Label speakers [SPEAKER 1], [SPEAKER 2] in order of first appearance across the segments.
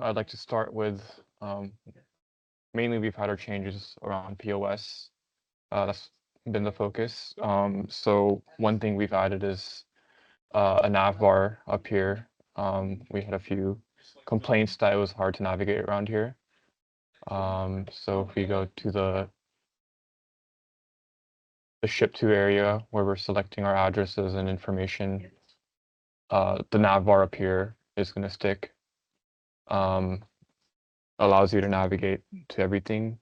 [SPEAKER 1] I'd like to start with mainly we've had our changes around POS. That's been the focus. So one thing we've added is a nav bar up here. We had a few complaints that it was hard to navigate around here. So if we go to the ship to area where we're selecting our addresses and information, the nav bar up here is going to stick. Allows you to navigate to everything.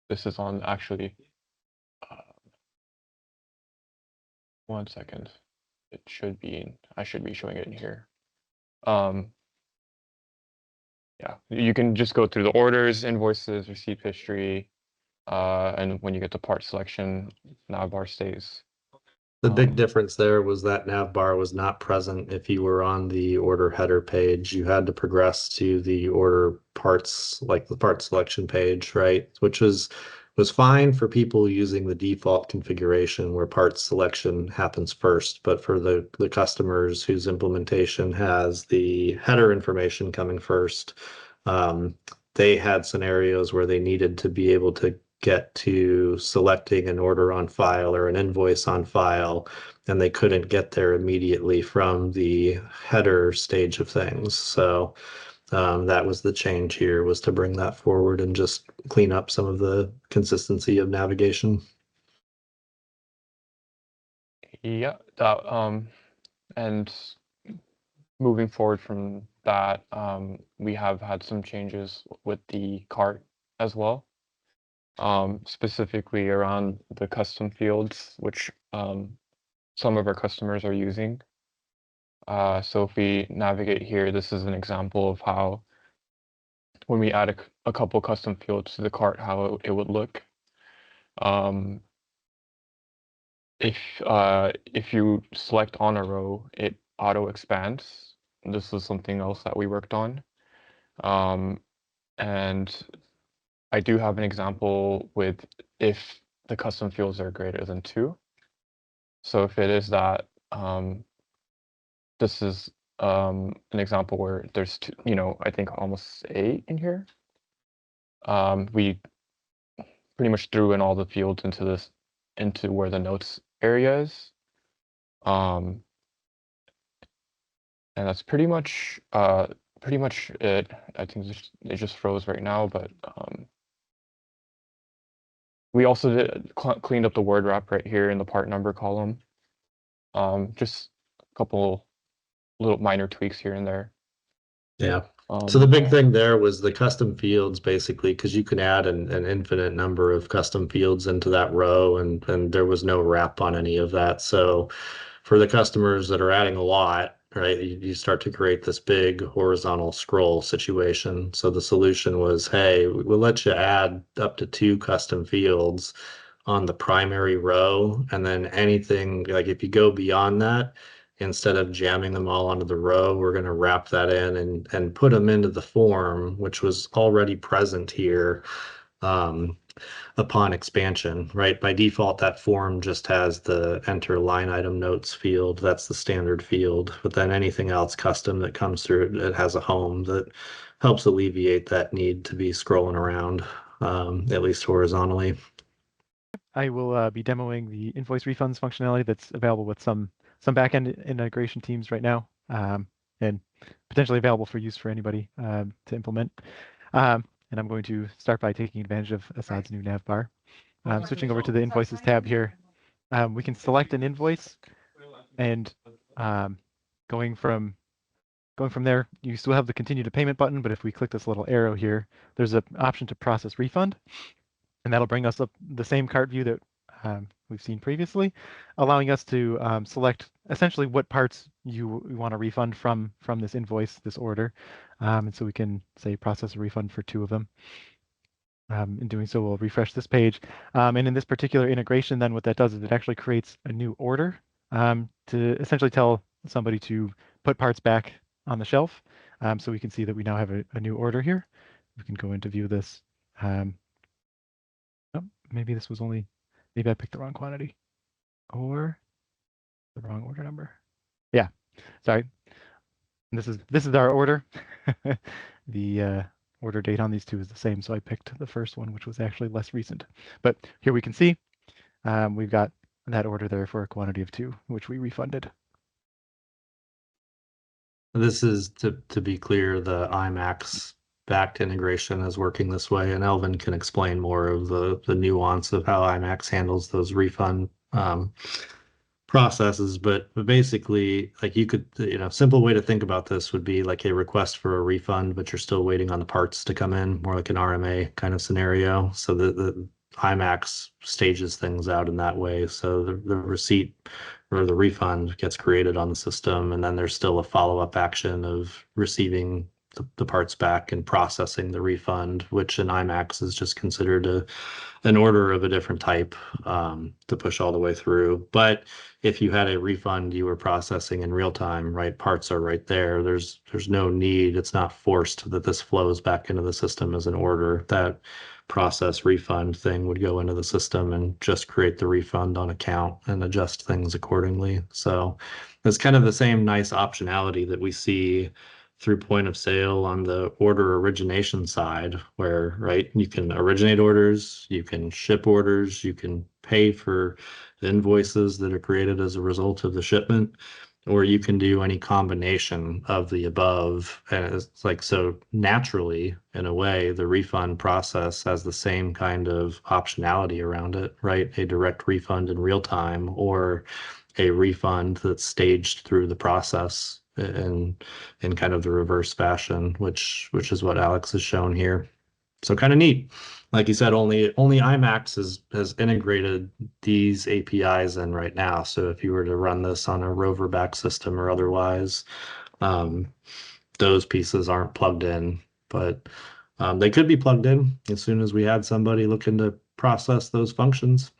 [SPEAKER 1] This is on actually, 1 second. It should be, I should be showing it in here. Yeah, you can just go through the orders, invoices, receipt history, and when you get to part selection, navbar stays.
[SPEAKER 2] The big difference there was that nav bar was not present if you were on the order header page. You had to progress to the order parts, like the part selection page, right? Which was fine for people using the default configuration where part selection happens first. But for the customers whose implementation has the header information coming first, they had scenarios where they needed to be able to get to selecting an order on file or an invoice on file, and they couldn't get there immediately from the header stage of things. So that was the change here, was to bring that forward and just clean up some of the consistency of navigation.
[SPEAKER 1] Yeah, that, and moving forward from that, we have had some changes with the cart as well. Specifically around the custom fields, which some of our customers are using. So if we navigate here, this is an example of how when we add a couple custom fields to the cart, how it would look. If you select on a row, it auto expands. This is something else that we worked on. And I do have an example with if the custom fields are greater than 2. So if it is that, this is an example where there's 2, I think almost 8 in here. We pretty much threw in all the fields into where the notes area is. And that's pretty much it. I think it just froze right now, but we also cleaned up the word wrap right here in the part number column. Just a couple little minor tweaks here and there.
[SPEAKER 2] Yeah. So the big thing there was the custom fields, basically, because you can add an infinite number of custom fields into that row, and there was no wrap on any of that. So for the customers that are adding a lot, right, you start to create this big horizontal scroll situation. So the solution was, hey, we'll let you add up to 2 custom fields on the primary row, and then anything like if you go beyond that, instead of jamming them all onto the row, we're going to wrap that in and put them into the form, which was already present here upon expansion, right? By default, that form just has the enter line item notes field. That's the standard field. But then anything else custom that comes through, it has a home that helps alleviate that need to be scrolling around, at least horizontally.
[SPEAKER 3] I will be demoing the invoice refunds functionality that's available with some backend integration teams right now, and potentially available for use for anybody to implement. And I'm going to start by taking advantage of Assad's new nav bar. Switching over to the invoices tab here, we can select an invoice, and going from there, you still have the continue to payment button, but if we click this little arrow here, there's an option to process refund. And that'll bring us up the same cart view that we've seen previously, allowing us to select essentially what parts we want to refund from this invoice, this order. And so we can say process a refund for 2 of them. In doing so, we'll refresh this page. And in this particular integration, then what that does is it actually creates a new order to essentially tell somebody to put parts back on the shelf. So we can see that we now have a new order here. We can go into view this. Oh, maybe this was maybe I picked the wrong quantity or the wrong order number. Yeah, sorry. This is our order. The order date on these two is the same, so I picked the first one, which was actually less recent. But here we can see we've got that order there for a quantity of 2, which we refunded.
[SPEAKER 2] This is to be clear, the IMAX backed integration is working this way, and Elvin can explain more of the nuance of how IMAX handles those refund processes. But basically, like you could, simple way to think about this would be like a request for a refund, but you're still waiting on the parts to come in, more like an RMA kind of scenario. So the IMAX stages things out in that way. So the receipt or the refund gets created on the system, and then there's still a follow-up action of receiving the parts back and processing the refund, which in IMAX is just considered an order of a different type to push all the way through. But if you had a refund you were processing in real time, right, parts are right there. There's no need. It's not forced that this flows back into the system as an order. That process refund thing would go into the system and just create the refund on account and adjust things accordingly. So it's kind of the same nice optionality that we see through point of sale on the order origination side, where, right, you can originate orders, you can ship orders, you can pay for the invoices that are created as a result of the shipment, or you can do any combination of the above. And it's like, so naturally, in a way, the refund process has the same kind of optionality around it, right? A direct refund in real time, or a refund that's staged through the process in kind of the reverse fashion, which is what Alex has shown here. So kind of neat. Like you said, only IMAX has integrated these APIs in right now. So if you were to run this on a Rover back system or otherwise, those pieces aren't plugged in, but they could be plugged in as soon as we had somebody looking to process those functions.